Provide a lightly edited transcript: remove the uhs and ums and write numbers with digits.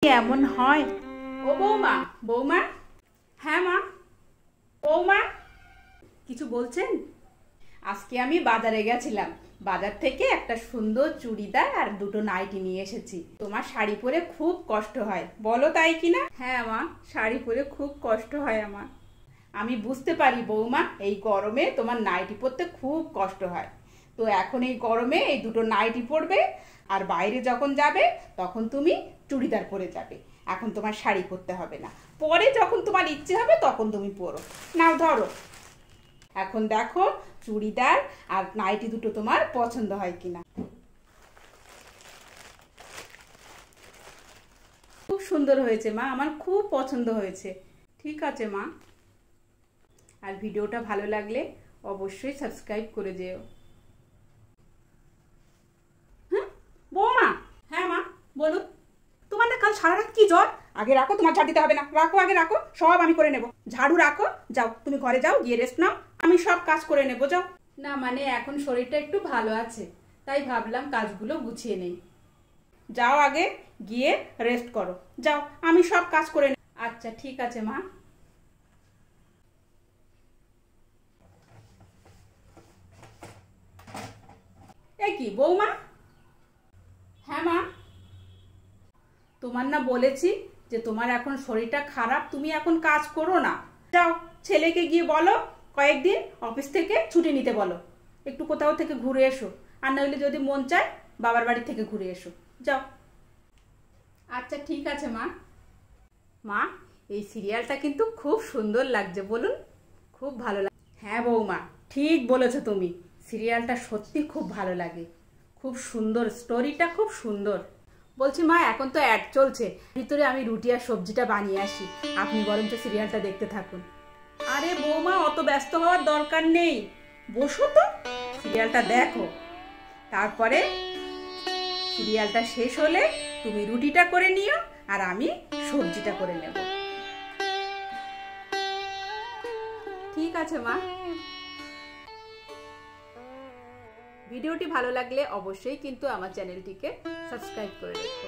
এমন হয়। ও বৌমা, বৌমা। হ্যাঁ মা। বৌমা, কিছু বলছেন? আজকে আমি বাজারে গেছিলাম, বাজার থেকে একটা সুন্দর চুড়িদার আর দুটো নাইটি নিয়ে এসেছি। তোমার শাড়ি পরে খুব কষ্ট হয়, বলো তাই কিনা? হ্যাঁ মা, শাড়ি পরে খুব কষ্ট হয় আমার। আমি বুঝতে পারি বৌমা, এই গরমে তোমার নাইটি পরতে খুব কষ্ট হয়। তো এখন এই গরমে এই দুটো নাইটি পরবে, আর বাইরে যখন যাবে তখন তুমি চুড়িদার পরে যাবে। এখন তোমার শাড়ি পরতে হবে না, পরে যখন তোমার ইচ্ছে হবে তখন তুমি পরো। নাও ধরো। এখন দেখো চুড়িদার আর নাইটি দুটো তোমার পছন্দ হয় কিনা। খুব সুন্দর হয়েছে মা, আমার খুব পছন্দ হয়েছে। ঠিক আছে মা, আর ভিডিওটা ভালো লাগলে অবশ্যই সাবস্ক্রাইব করে যেও। হ্যাঁ বৌমা। হ্যাঁ মা বলুন। তোমার না কাল সারা রাত কি জ্বর? আগে রাখো, তোমার ঝাড় দিতে হবে না, রাখো আগে রাখো, সব আমি করে নেব। ঝাড়ু রাখো, যাও তুমি ঘরে যাও, গিয়ে রেস্ট নাও, আমি সব কাজ করে নেব, যাও। না মানে এখন শরীরটা একটু ভালো আছে, তাই ভাবলাম কাজগুলো গুছিয়ে নেই। যাও আগে গিয়ে রেস্ট করো, যাও, আমি সব কাজ করে নেব। আচ্ছা ঠিক আছে মা। এ কি বৌমা? হ্যাঁ মা। তোমার না বলেছি যে তোমার এখন শরীরটা খারাপ, তুমি এখন কাজ করো না। যাও ছেলেকে গিয়ে বলো কয়েকদিন অফিস থেকে ছুটি নিতে বলো, একটু কোথাও থেকে ঘুরে এসো, আর নইলে যদি মন চায় বাবার বাড়ি থেকে ঘুরে এসো, যাও। আচ্ছা ঠিক আছে মা। মা, এই সিরিয়ালটা কিন্তু খুব সুন্দর লাগছে, বলুন, খুব ভালো লাগে। হ্যাঁ বৌমা, ঠিক বলেছো তুমি, সিরিয়ালটা সত্যি খুব ভালো লাগে, খুব সুন্দর, স্টোরিটা খুব সুন্দর। বলছি মা, এখন তো অ্যাড চলছে, ভিতরে আমি রুটি আর সবজিটা বানিয়ে আসি, আপনি বরঞ্চ সিরিয়ালটা দেখতে থাকুন। আরে বৌমা, অত ব্যস্ত হওয়ার দরকার নেই, বসো তো, সিরিয়ালটা দেখো, তারপরে সিরিয়ালটা শেষ হলে তুমি রুটিটা করে নিও আর আমি সবজিটা করে নেব। ঠিক আছে মা। ভিডিওটি ভালো লাগলে অবশ্যই কিন্তু আমার চ্যানেলটিকে সাবস্ক্রাইব করে রেখো।